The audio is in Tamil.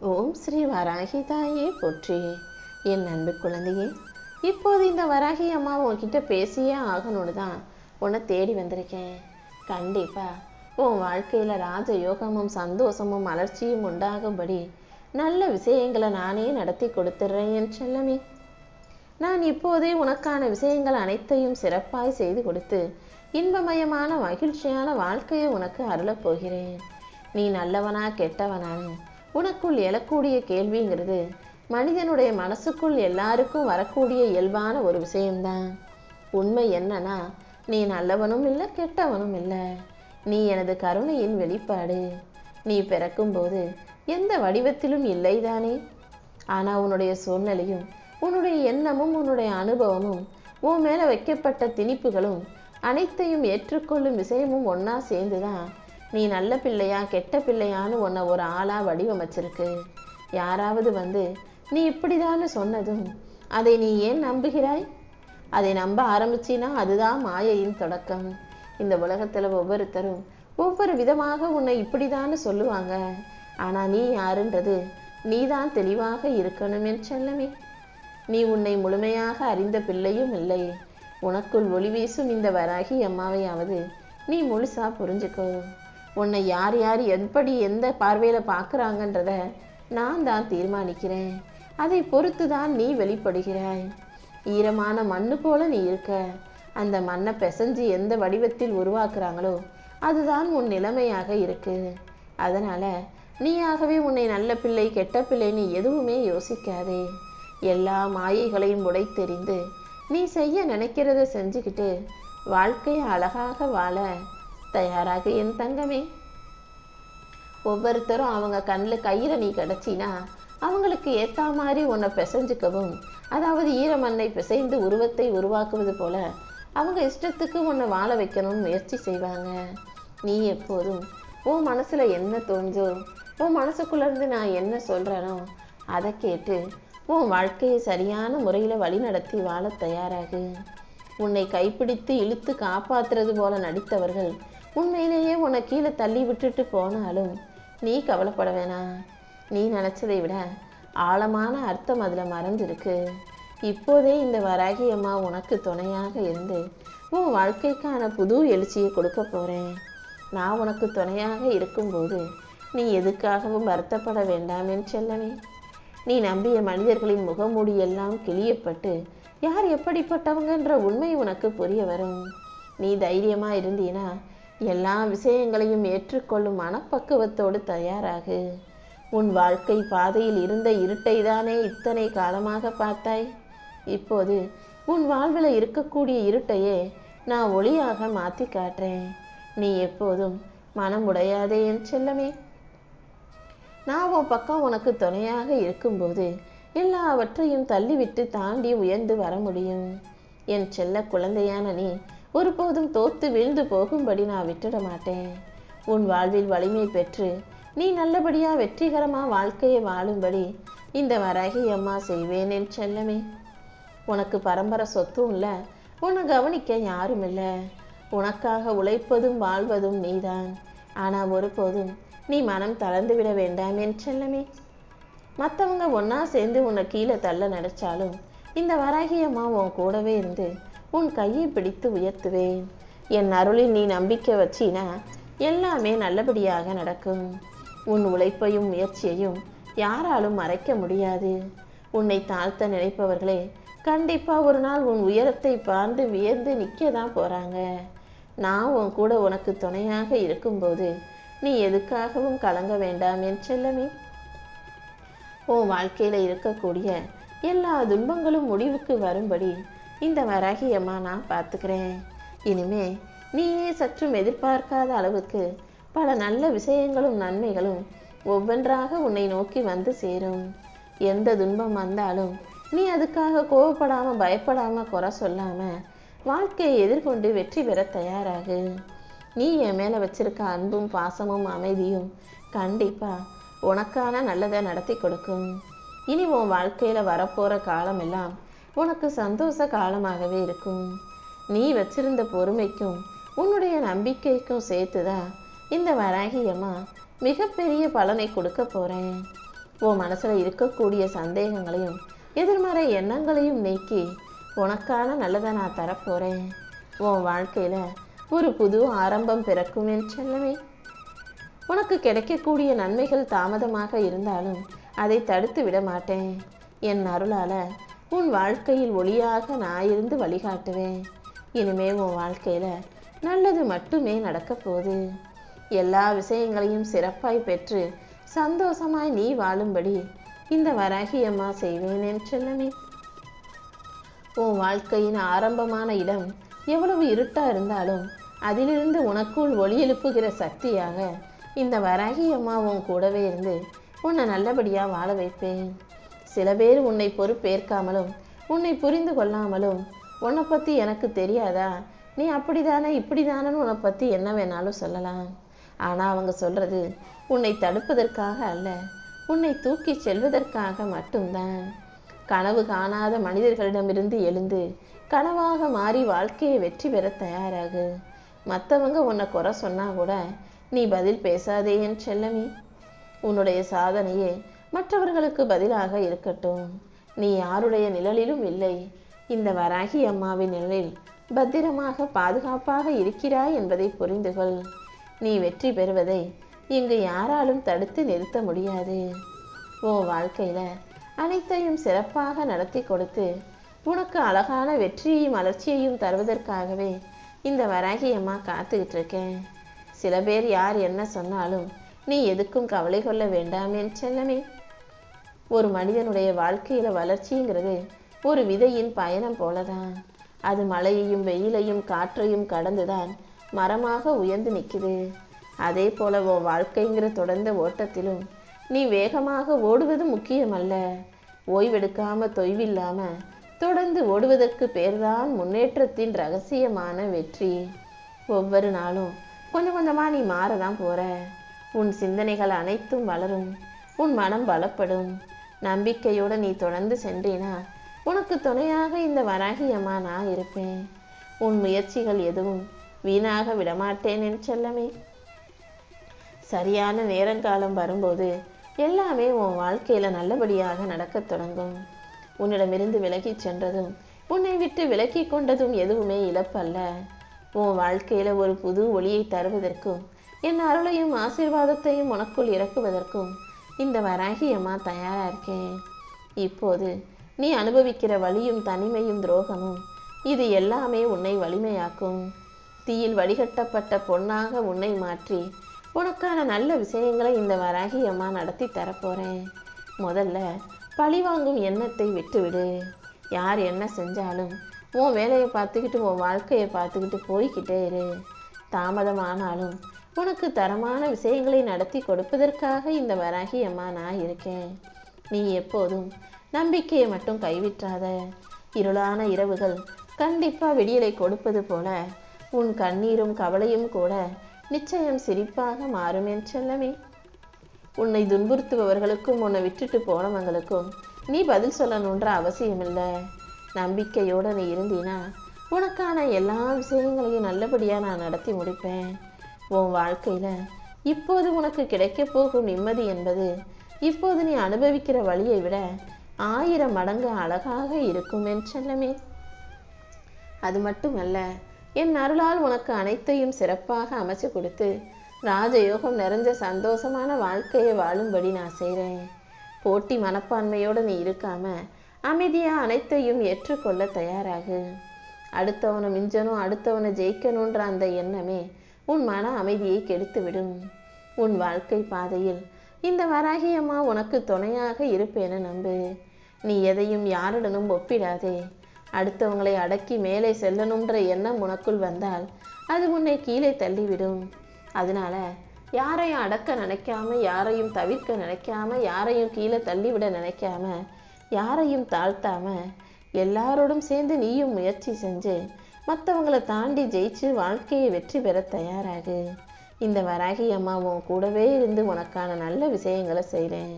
ஓம் ஸ்ரீ வராகி தாயே போற்றி. என் அன்பு குழந்தையே, இப்போது இந்த வராகி அம்மா உன்கிட்ட பேசியே ஆகணும்னு தான் உன்னை தேடி வந்திருக்கேன். கண்டிப்பா உன் வாழ்க்கையில ராஜயோகமும் சந்தோஷமும் மலர்ச்சியும் உண்டாகும்படி நல்ல விஷயங்களை நானே நடத்தி கொடுத்துட்றேன் என் செல்லமே. நான் இப்போதே உனக்கான விஷயங்கள் அனைத்தையும் சிறப்பாய் செய்து கொடுத்து இன்பமயமான மகிழ்ச்சியான வாழ்க்கையை உனக்கு அருளப் போகிறேன். நீ நல்லவனா கெட்டவனான்னு உனக்குள் எழக்கூடிய கேள்விங்கிறது மனிதனுடைய மனசுக்குள் எல்லாருக்கும் வரக்கூடிய இயல்பான ஒரு விஷயம்தான். உண்மை என்னன்னா, நீ நல்லவனும் இல்லை கெட்டவனும் இல்லை. நீ எனது கருணையின் வெளிப்பாடு. நீ பிறக்கும்போது எந்த வடிவத்திலும் இல்லைதானே. ஆனால் உன்னுடைய சூழ்நிலையும் உன்னுடைய எண்ணமும் உன்னுடைய அனுபவமும் உன் மேலே வைக்கப்பட்ட திணிப்புகளும் அனைத்தையும் ஏற்றுக்கொள்ளும் விஷயமும் ஒன்றா சேர்ந்துதான் நீ நல்ல பிள்ளையா கெட்ட பிள்ளையான்னு உன்னை ஒரு ஆளாக வடிவமைச்சிருக்கு. யாராவது வந்து நீ இப்படிதான்னு சொன்னதும் அதை நீ ஏன் நம்புகிறாய்? அதை நம்ப ஆரம்பிச்சினா அதுதான் மாயையின் தொடக்கம். இந்த உலகத்தில் ஒவ்வொருத்தரும் ஒவ்வொரு விதமாக உன்னை இப்படிதான்னு சொல்லுவாங்க. ஆனால் நீ யாருன்றது நீதான் தெளிவாக இருக்கணும் என் செல்லமே. நீ உன்னை முழுமையாக அறிந்த பிள்ளையும் இல்லை. உனக்குள் ஒளி வீசும் இந்த வராகி அம்மாவையாவது நீ முழுசா புரிஞ்சுக்கோ. உன்னை யார் யார் எப்படி எந்த பார்வையில் பார்க்குறாங்கன்றத நான் தான் தீர்மானிக்கிறேன். அதை பொறுத்து தான் நீ வெளிப்படுகிறாய். ஈரமான மண்ணு போல நீ இருக்க. அந்த மண்ணை பிசைஞ்சு எந்த வடிவத்தில் உருவாக்குறாங்களோ அதுதான் உன் நிலைமையாக இருக்கு. அதனால நீயாகவே உன்னை நல்ல பிள்ளை கெட்ட பிள்ளைன்னு எதுவுமே யோசிக்காதே. எல்லா மாயைகளையும் உடைத்தெறிந்து நீ செய்ய நினைக்கிறத செஞ்சுக்கிட்டு வாழ்க்கையை அழகாக வாழ தயாராக என் தங்கமே. ஒவ்வொருத்தரும் அவங்க கண்ணில் கையில் நீ கிடச்சினா அவங்களுக்கு ஏற்ற மாதிரி உன்னை பிசைஞ்சுக்கவும், அதாவது ஈரமண்ணை பிசைந்து உருவத்தை உருவாக்குவது போல அவங்க இஷ்டத்துக்கு உன்னை வாழ வைக்கணும்னு முயற்சி செய்வாங்க. நீ எப்போதும் உன் மனசில் என்ன தோன்றோ, உன் மனசுக்குள்ளேருந்து நான் என்ன சொல்கிறேனோ அதை கேட்டு உன் வாழ்க்கையை சரியான முறையில் வழி நடத்தி வாழ தயாராகு. உன்னை கைப்பிடித்து இழுத்து காப்பாற்றுறது போல நடித்தவர்கள் உண்மையிலேயே உன்னை கீழே தள்ளி விட்டுட்டு போனாலும் நீ கவலைப்பட வேணாம். நீ நினச்சதை விட ஆழமான அர்த்தம் அதில் மறைஞ்சிருக்கு. இப்போதே இந்த வராகி அம்மா உனக்கு துணையாக இருந்து உன் வாழ்க்கைக்கான புது எழுச்சியை கொடுக்க போகிறேன். நான் உனக்கு துணையாக இருக்கும்போது நீ எதுக்காகவும் வருத்தப்பட வேண்டாம் என் செல்லமே. நீ நம்பிய மனிதர்களின் முகமூடி எல்லாம் கிழியப்பட்டு யார் எப்படிப்பட்டவங்கன்ற உண்மை உனக்கு புரிய வரும். நீ தைரியமாக இருந்தீனா எல்லா விஷயங்களையும் ஏற்றுக்கொள்ளும் மனப்பக்குவத்தோடு தயாராகு. உன் வாழ்க்கை பாதையில் இருந்த இருட்டை தானே இத்தனை காலமாக பார்த்தாய். இப்போது உன் வாழ்வில் இருக்கக்கூடிய இருட்டையே நான் ஒளியாக மாற்றி காட்டுறேன். நீ எப்போதும் மனம் உடையாதே என் செல்லமே. நான் உன் பக்கம் உனக்கு துணையாக இருக்கும்போது எல்லாவற்றையும் தள்ளிவிட்டு தாண்டி உயர்ந்து வர முடியும். என் செல்ல குழந்தையான நீ ஒருபோதும் தோத்து வீழ்ந்து போகும்படி நான் விட்டுட மாட்டேன். உன் வாழ்வில் வலிமை பெற்று நீ நல்லபடியாக வெற்றிகரமாக வாழ்க்கையை வாழும்படி இந்த வராகி அம்மா செய்வேன் என் செல்லமே. உனக்கு பரம்பரை சொத்தும் இல்லை, உன்னை கவனிக்க யாரும் இல்லை. உனக்காக உழைப்பதும் வாழ்வதும் நீதான். ஆனால் ஒருபோதும் நீ மனம் தளர்ந்து விட வேண்டாம் என் செல்லமே. மற்றவங்க ஒன்றா சேர்ந்து உன்னை கீழே தள்ள நினைச்சாலும் இந்த வராகி அம்மா உன் கூடவே இருந்து உன் கையை பிடித்து உயர்த்துவேன். என் அருளில் நீ நம்பிக்கை வச்சினா எல்லாமே நல்லபடியாக நடக்கும். உன் உழைப்பையும் முயற்சியையும் யாராலும் மறைக்க முடியாது. உன்னை தாழ்த்த நினைப்பவர்களே கண்டிப்பாக ஒரு நாள் உன் உயரத்தை பார்த்து வியந்து நிற்க தான் போகிறாங்க. நான் உன் கூட உனக்கு துணையாக இருக்கும்போது நீ எதுக்காகவும் கலங்க வேண்டாம் என் செல்லமே. உன் வாழ்க்கையில் இருக்கக்கூடிய எல்லா துன்பங்களும் முடிவுக்கு வரும்படி இந்த வராகி அம்மா நான் பார்த்துக்கிறேன். இனிமே நீயே சற்றும் எதிர்பார்க்காத அளவுக்கு பல நல்ல விஷயங்களும் நன்மைகளும் ஒவ்வொன்றாக உன்னை நோக்கி வந்து சேரும். எந்த துன்பம் வந்தாலும் நீ அதுக்காக கோவப்படாமல் பயப்படாமல் குறை சொல்லாமல் வாழ்க்கையை எதிர்கொண்டு வெற்றி பெற தயாராகு. நீ என் மேலே வச்சிருக்க அன்பும் பாசமும் அமைதியும் கண்டிப்பாக உனக்கான நல்லதை நடத்தி கொடுக்கும். இனி உன் வாழ்க்கையில் வரப்போகிற காலமெல்லாம் உனக்கு சந்தோஷ காலமாகவே இருக்கும். நீ வச்சிருந்த பொறுமைக்கும் உன்னுடைய நம்பிக்கைக்கும் சேர்த்துதான் இந்த வராகி அம்மா மிகப்பெரிய பலனை கொடுக்க போகிறேன். உன் மனசுல இருக்கக்கூடிய சந்தேகங்களையும் எதிர்மறை எண்ணங்களையும் நீக்கி உனக்கான நல்லதை நான் தரப்போறேன். உன் வாழ்க்கையில ஒரு புது ஆரம்பம் பிறக்கும் என் செல்லமே. உனக்கு கிடைக்கக்கூடிய நன்மைகள் தாமதமாக இருந்தாலும் அதை தடுத்து விட மாட்டேன். என் அருளால உன் வாழ்க்கையில் ஒளியாக நான் இருந்து வழிகாட்டுவேன். இனிமே உன் வாழ்க்கையில நல்லது மட்டுமே நடக்க போகுது. எல்லா விஷயங்களையும் சிறப்பாய் பெற்று சந்தோஷமாய் நீ வாழும்படி இந்த வராகி அம்மா செய்வேன் என் செல்லமே. உன் வாழ்க்கையின் ஆரம்பமான இடம் எவ்வளவு இருட்டா இருந்தாலும் அதிலிருந்து உனக்குள் ஒளி எழுப்புகிற சக்தியாக இந்த வராகி அம்மா உன் கூடவே இருந்து உன்னை நல்லபடியா வாழ வைப்பேன். சில பேர் உன்னை பொறுப்பேற்காமலும் உன்னை புரிந்து கொள்ளாமலும் உன்னை பத்தி எனக்கு தெரியாதா, நீ அப்படிதானே இப்படிதானன்னு உன்னை பத்தி என்ன வேணாலும் சொல்லலாம். ஆனா அவங்க சொல்றது உன்னை தடுப்பதற்காக அல்ல, உன்னை தூக்கி செல்வதற்காக மட்டும்தான். கனவு காணாத மனிதர்களிடமிருந்து எழுந்து கனவாக மாறி வாழ்க்கையை வெற்றி பெற தயாராகு. மற்றவங்க உன்னை குறை சொன்னா கூட நீ பதில் பேசாதே என் செல்லமே. உன்னுடைய சாதனையே மற்றவர்களுக்கு பதிலாக இருக்கட்டும். நீ யாருடைய நிழலிலும் இல்லை, இந்த வராகி அம்மாவின் நிழலில் பத்திரமாக பாதுகாப்பாக இருக்கிறாய் என்பதை புரிந்து கொள். நீ வெற்றி பெறுவதை இங்கு யாராலும் தடுத்து நிறுத்த முடியாது. உன் வாழ்க்கையில அனைத்தையும் சிறப்பாக நடத்தி கொடுத்து உனக்கு அழகான வெற்றியையும் வளர்ச்சியையும் தருவதற்காகவே இந்த வராகி அம்மா காத்துக்கிட்டு இருக்கேன். சில பேர் யார் என்ன சொன்னாலும் நீ எதுக்கும் கவலை கொள்ள வேண்டாம் என் செல்லமே. ஒரு மனிதனுடைய வாழ்க்கையில வளர்ச்சிங்கிறது ஒரு விதையின் பயணம் போலதான். அது மழையையும் வெயிலையும் காற்றையும் கடந்துதான் மரமாக உயர்ந்து நிற்குது. அதே போல உன் வாழ்க்கைங்கிற தொடர்ந்த ஓட்டத்திலும் நீ வேகமாக ஓடுவது முக்கியமல்ல, ஓய்வெடுக்காம தொய்வில்லாம தொடர்ந்து ஓடுவதற்கு பேர்தான் முன்னேற்றத்தின் ரகசியமான வெற்றி. ஒவ்வொரு நாளும் கொஞ்சம் கொஞ்சமா நீ மாறதான் போற. உன் சிந்தனைகள் அனைத்தும் வளரும், உன் மனம் பலப்படும். நம்பிக்கையோட நீ தொடர்ந்து சென்றீனா உனக்கு துணையாக இந்த வராகி அம்மா நான் இருப்பேன். உன் முயற்சிகள் எதுவும் வீணாக விடமாட்டேன் என் செல்லமே. சரியான நேரங்காலம் வரும்போது எல்லாமே உன் வாழ்க்கையில நல்லபடியாக நடக்கத் தொடங்கும். உன்னிடமிருந்து விலகி சென்றதும் உன்னை விட்டு விலக்கி கொண்டதும் எதுவுமே இழப்பல்ல. உன் வாழ்க்கையில ஒரு புது ஒளியை தருவதற்கும் என் அருளையும் ஆசீர்வாதத்தையும் உனக்குள் இறக்குவதற்கும் இந்த வராகி அம்மா தயாரா இருக்கேன். இப்போது நீ அனுபவிக்கிற வலியும் தனிமையும் துரோகமும் இது எல்லாமே உன்னை வலிமையாக்கும். தீயில் வடிகட்டப்பட்ட பொன்னாக உன்னை மாற்றி உனக்கான நல்ல விஷயங்களை இந்த வராகி அம்மா நடத்தி தரப்போறேன். முதல்ல பழிவாங்கும் எண்ணத்தை விட்டுவிடு. யார் என்ன செஞ்சாலும் உன் வேலையை பார்த்துக்கிட்டு உன் வாழ்க்கையை பார்த்துக்கிட்டு போய்கிட்டே இரு. தாமதம் ஆனாலும் உனக்கு தரமான விஷயங்களை நடத்தி கொடுப்பதற்காக இந்த வராகி அம்மா நான் இருக்கேன். நீ எப்போதும் நம்பிக்கையை மட்டும் கைவிட்டாத. இருளான இரவுகள் கண்டிப்பா விடியலை கொடுப்பது போல உன் கண்ணீரும் கவலையும் கூட நிச்சயம் சிரிப்பாக மாறும் என் செல்லமே. உன்னை துன்புறுத்துபவர்களுக்கும் உன்னை விட்டுட்டு போனவங்களுக்கும் நீ பதில் சொல்லணுன்ற அவசியமில்லை. நம்பிக்கையோட நீ இருந்தீனா உனக்கான எல்லா விஷயங்களையும் நல்லபடியா நான் நடத்தி முடிப்பேன். உன் வாழ்க்கையில இப்போது உனக்கு கிடைக்க போகும் நிம்மதி என்பது இப்போது நீ அனுபவிக்கிற வழியை விட 1000 மடங்கு அழகாக இருக்கும் என் செல்லமே. அது மட்டுமல்ல, என் அருளால் உனக்கு அனைத்தையும் சிறப்பாக அமைச்சு கொடுத்து ராஜயோகம் நிறைஞ்ச சந்தோஷமான வாழ்க்கையை வாழும்படி நான் செய்கிறேன். போட்டி மனப்பான்மையோடு நீ இருக்காம அமைதியா அனைத்தையும் ஏற்றுக்கொள்ள தயாராகு. அடுத்தவனை மிஞ்சணும், அடுத்தவனை ஜெயிக்கணுன்ற அந்த எண்ணமே உன் மன அமைதியை கெடுத்து விடும். உன் வாழ்க்கை பாதையில் இந்த வராகி அம்மா உனக்கு துணையாக இருப்பேன்னு நம்பு. நீ எதையும் யாருடனும் ஒப்பிடாதே. அடுத்தவங்களை அடக்கி மேலே செல்லணுன்ற எண்ணம் உனக்குள் வந்தால் அது உன்னை கீழே தள்ளிவிடும். அதனால யாரையும் அடக்க நினைக்காம, யாரையும் தவிர்க்க நினைக்காம, யாரையும் கீழே தள்ளிவிட நினைக்காம, யாரையும் தாழ்த்தாம எல்லாரோடும் சேர்ந்து நீயும் முயற்சி செஞ்சு மற்றவங்களை தாண்டி ஜெயிச்சு வாழ்க்கையை வெற்றி பெற தயாராகு. இந்த வராகி அம்மா உன் கூடவே இருந்து உனக்கான நல்ல விஷயங்களை செய்கிறேன்.